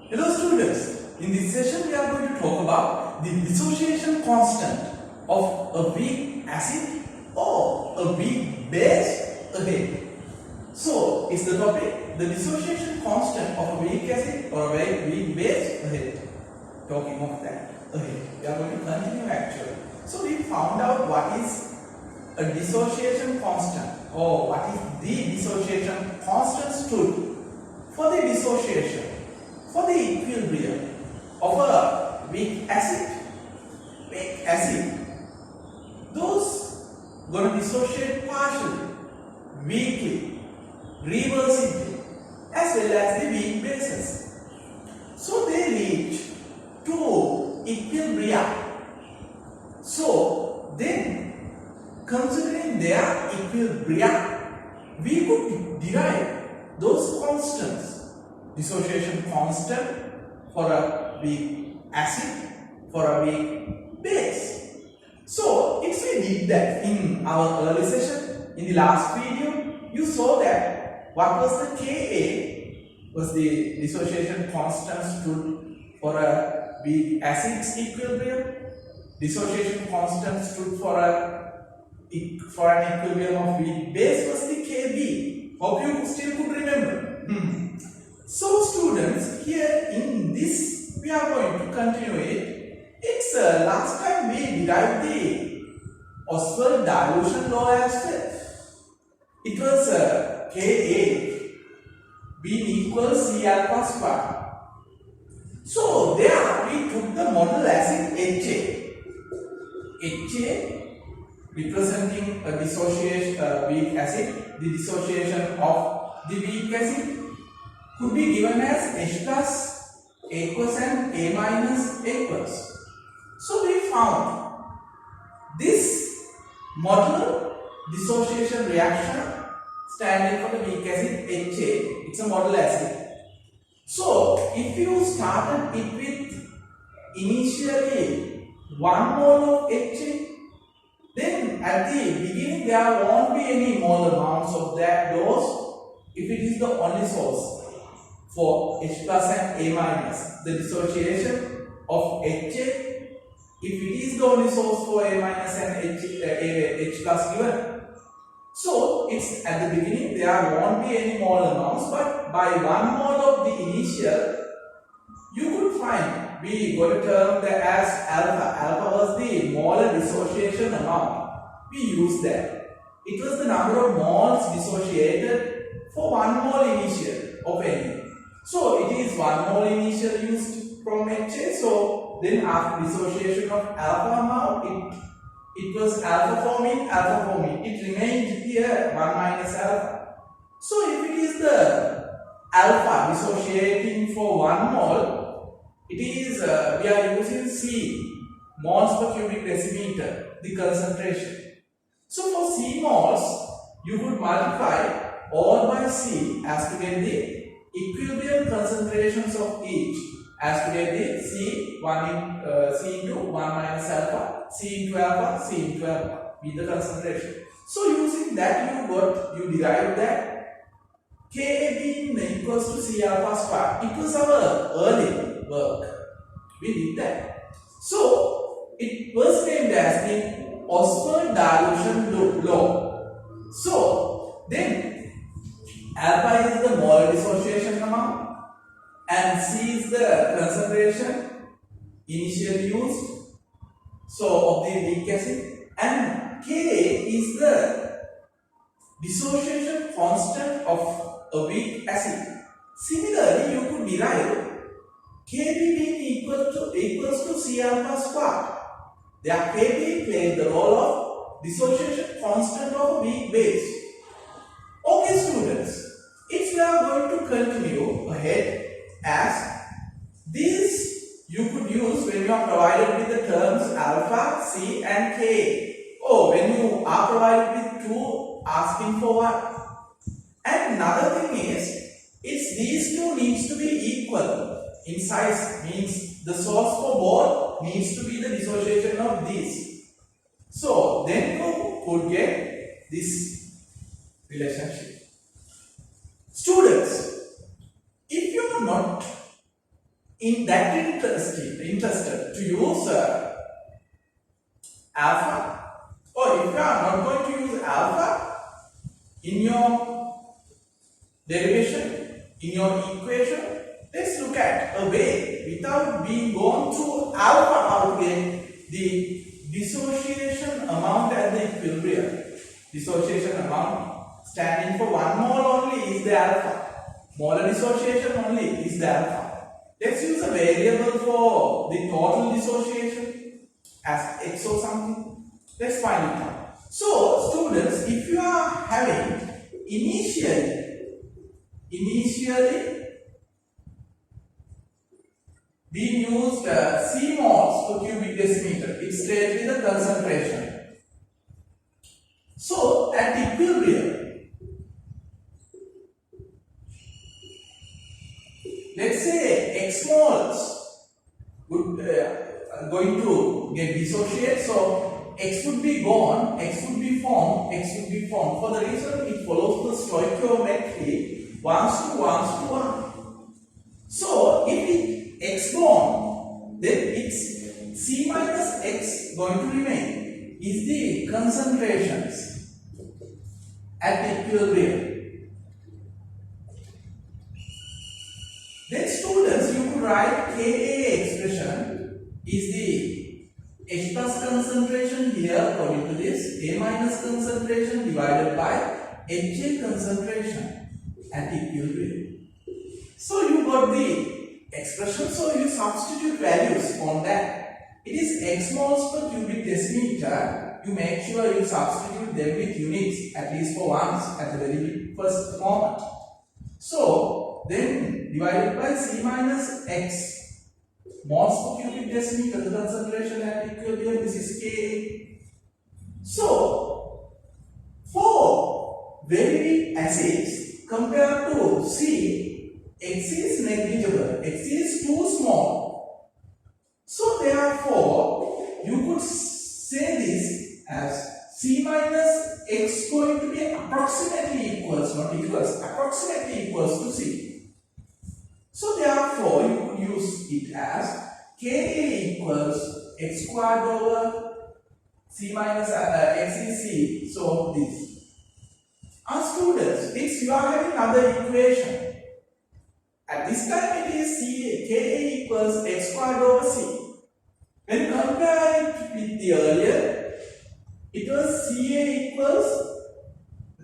Hello students, in this session we are going to talk about the dissociation constant of a weak acid or a weak base again. So, is the topic the dissociation constant of a weak acid or a weak base ahead. Talking of that ahead, we are going to continue actually. So, we found out what is a dissociation constant or what is the dissociation constant stood for the dissociation, for the equilibrium of a weak acid. Weak acid, those gonna dissociate partially, weakly, reversibly, as well as the weak bases. So they reach to equilibrium. So then, considering their equilibrium, we could derive those constants. Dissociation constant for a weak acid, for a weak base. So, if we did that in our early session, in the last video, you saw that what was the Ka was the dissociation constant stood for a weak acid's equilibrium. Dissociation constant stood for an equilibrium of weak base was the Kb. Hope you still could remember. So students, here in this we are going to continue it. It's last time we derived the Oswald dilution law as well. It was Ka being equals C alpha square. So there we took the model acid Ha. Ha representing a dissociation weak acid. The dissociation of the weak acid could be given as H plus aqueous and A minus aqueous. So we found this modular dissociation reaction standing for the weak acid Ha. It's a model acid. So if you started it with initially 1 mole of Ha, then at the beginning there won't be any mole amounts of that dose if it is the only source. For H plus and A minus, the dissociation of Ha, if it is the only source for A minus and H plus given, so it's at the beginning there won't be any mole amounts, but by 1 mole of the initial, you could find, we got a term that as alpha. Alpha was the molar dissociation amount. We used that. It was the number of moles dissociated for 1 mole initial of any. So it is 1 mole initial used from Ha. So then after dissociation of alpha amount, it was alpha forming. It remained here 1 minus alpha. So if it is the alpha dissociating for 1 mole, it is we are using C moles per cubic decimeter, the concentration. So for C moles, you would multiply all by C as to get the equilibrium concentrations of each as to get the C into 1 minus alpha, C into alpha with the concentration. So using that you derived that Ka being equals to C alpha square. It was our early work. We did that. So it was named as the Oswald dilution law. So then alpha is the molar dissociation amount and C is the concentration initially used, so of the weak acid, and Ka is the dissociation constant of a weak acid. Similarly, you could derive Kb being equals to C alpha square. There Kb played the role of dissociation constant of a weak base. Okay students, if we are going to continue ahead, as these you could use when you are provided with the terms alpha, C and K, or when you are provided with 2 asking for 1. And another thing is, these two needs to be equal in size, means the source for both needs to be the dissociation of these. So then you could get this relationship. Students, if you are not in that interested to use alpha, or if you are not going to use alpha in your derivation, in your equation, let's look at a way without being gone to alpha how to get the dissociation amount at the equilibrium. Dissociation amount standing for 1 mole only is the alpha. Molar dissociation only is the alpha. Let's use a variable for the total dissociation as x or something. Let's find it out. So, students, if you are having initially we used C moles per cubic decimeter. It states with the concentration. So, at equilibrium, let's say x moles would going to get dissociate. So x would be gone, x would be formed. For the reason it follows the stoichiometry 1:1:1. So if it x gone, then it's C minus x going to remain is the concentrations at the equilibrium. Then students, you could write Ka expression is the H plus concentration here according to this, A minus concentration divided by HA concentration at equilibrium. So you got the expression, so you substitute values on that. It is x moles per cubic decimeter. You make sure you substitute them with units at least for once at the very first moment. So then divided by C minus x moles per cubic decimeter, the concentration at equilibrium, this is Ka. So for very weak acids compared to C, x is negligible, x is too small. So therefore you could say this as C minus x going to be approximately equals, not equals, approximately equals to C. So therefore you could use it as Ka equals x squared over C minus x is C. So this. Students, it's you are having another equation. At this time it is C, Ka equals x squared over C. When you compare it with the earlier, it was Ca equals,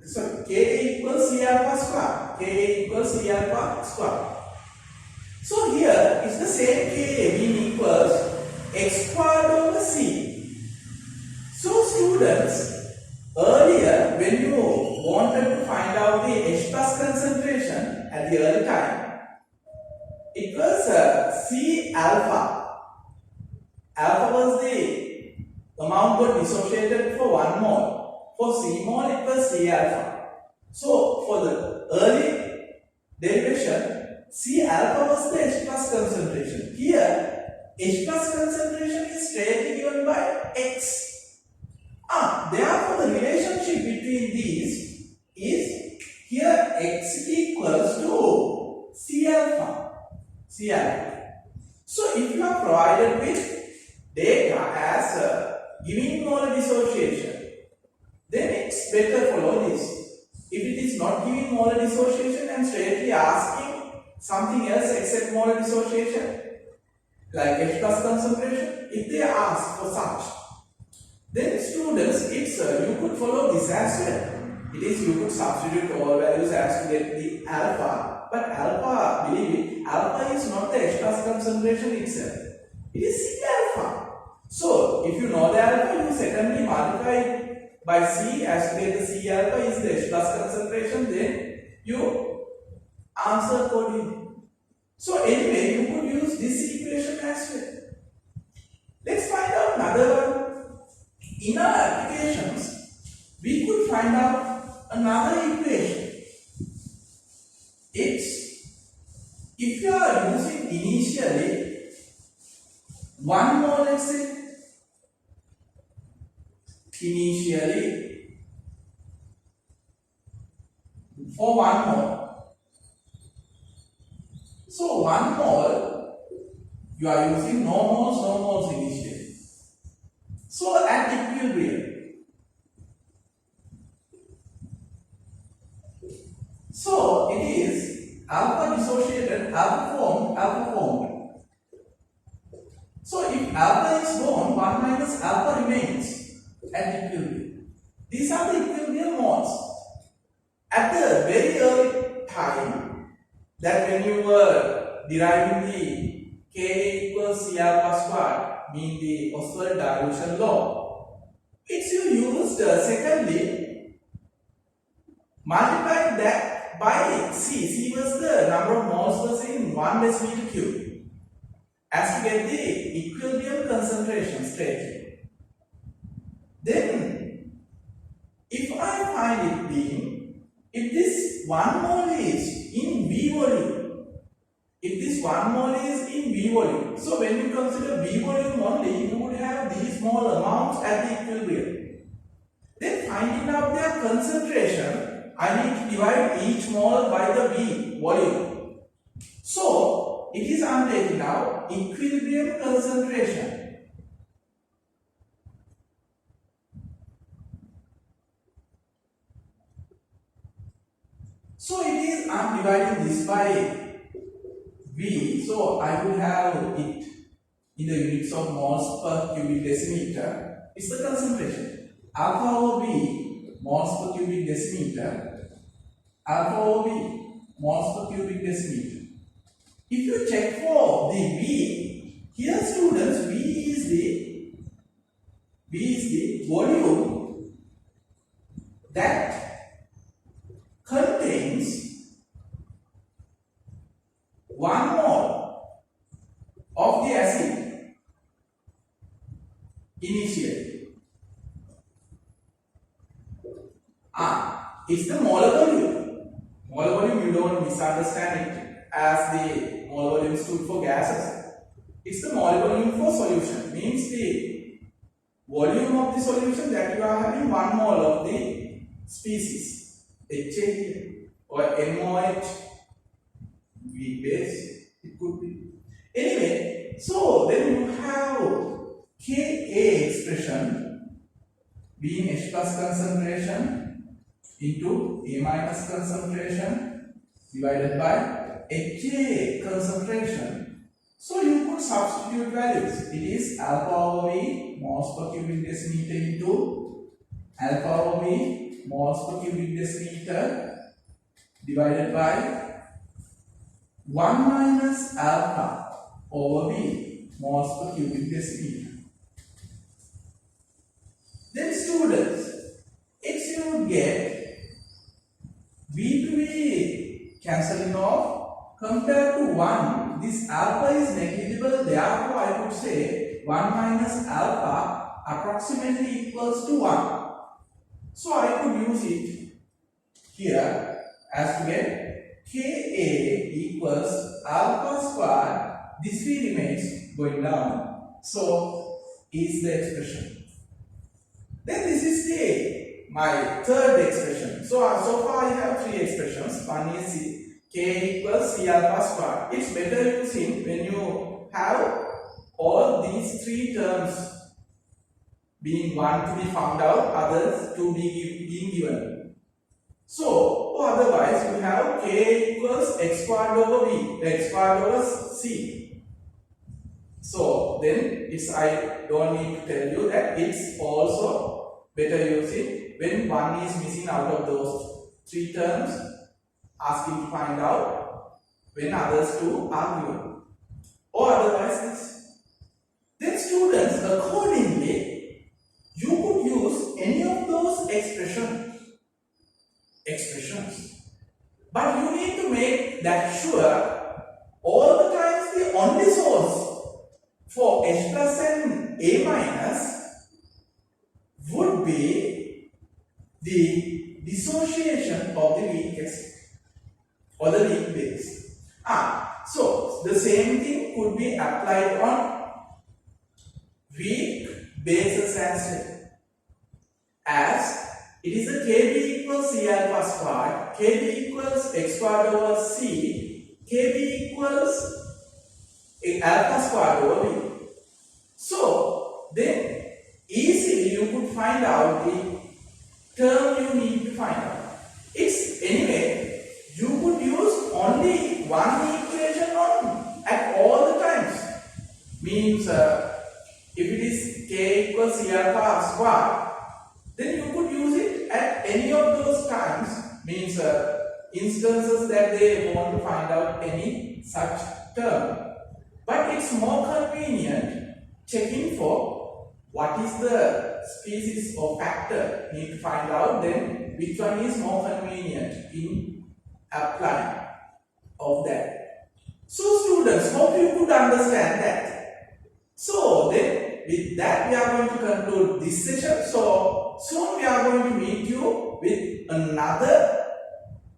sorry, Ka equals C alpha square. Ka equals C alpha square. So here is the same Ka being equals x squared over C. So students, earlier when you wanted to find out the H plus concentration at the early time, it was C alpha. Alpha was the amount got dissociated for 1 mole. For C mole it was C alpha. So for the early derivation, C alpha was the H plus concentration. Here H plus concentration is straightly given by x. Therefore the relationship between these is here x equals to C alpha. So if you are provided with data as giving molar dissociation, then it's better follow this. If it is not giving molar dissociation and straightly asking something else except molar dissociation, like H plus concentration, if they ask for such, then students, it's you could follow this as well. It is you could substitute all values as to get the alpha, but alpha, believe it, alpha is not the H plus concentration itself. It is C alpha. So if you know the alpha, you secondly multiply by C as to get the C alpha is the H plus concentration, then you answer accordingly. So anyway, you could use this equation as well. Let's find out another one. In our applications, we could find out another equation. It's if you are using initially 1 mole, let's say, initially for 1 mole. So 1 mole You are using no moles initially. So at equilibrium. So it is alpha dissociated, alpha formed. So if alpha is gone, 1 minus alpha remains at equilibrium. These are the equilibrium modes. At the very early time, that when you were deriving the K equals C alpha squared, mean the Oswald dilution law, it's you used secondly multiplied that by C. C was the number of moles was in 1 decimeter cube as to get the equilibrium concentration straightly. Then, if I find it being, if this 1 mole is in V volume, so when you consider V volume only, you would have these small amounts at the equilibrium. Then finding out their concentration, I need to divide each mole by the V volume. So it is I'm taking now equilibrium concentration. So it is I'm dividing this by V, so I will have it in the units of moles per cubic decimeter. It's the concentration. Alpha over V moles per cubic decimeter. Alpha over V moles per cubic decimeter. If you check for the V, here students, V is the volume that contains 1 mole of the acid initially. It's the molar volume. Molar volume, you don't misunderstand it as the molar volume stood for gases. It's the molar volume for solution. Means the volume of the solution that you are having 1 mole of the species. HA or MOH, weak base, it could be. Anyway, so then you have Ka expression being H plus concentration into A minus concentration divided by HA concentration. So you could substitute values. It is alpha over V moles per cubic decimeter into alpha over V moles per cubic decimeter divided by 1 minus alpha over V moles per cubic decimeter. Then students, if you would get V to V cancelling off, compared to 1, this alpha is negligible, therefore I could say 1 minus alpha approximately equals to 1. So I could use it here as to get Ka equals alpha squared, this V remains going down. So is the expression. Then this is my third expression. So far I have 3 expressions. One is K equals C alpha squared. It's better using when you have all these 3 terms being one to be found out, others to be being given. So otherwise you have K equals x squared over V, x squared over C. So then I don't need to tell you that it's also better using when one is missing out of those 3 terms, asking to find out when others 2 are given. Or otherwise this. Then students, accordingly, you could use any of those expressions. But you need to make that sure all the times the only source for H plus and A minus would be the dissociation of the weak acid or the weak base. So the same thing could be applied on weak bases as it is a Kb equals C alpha squared, Kb equals x squared over C, Kb equals alpha squared over b. So then easily you could find out the term you need to find out. It's anyway, you could use only one equation on at all the times. Means if it is k equals c alpha squared, then you could use it at any of those times. Means instances that they want to find out any such term. But it's more convenient checking for what is the species or factor need to find out, then which one is more convenient in applying of that. So students, hope you could understand that. So then with that we are going to conclude this session. So soon we are going to meet you with another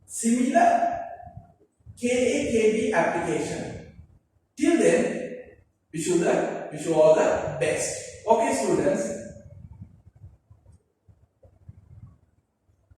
similar KA/KB application. Till then, wish you all the best. Okay.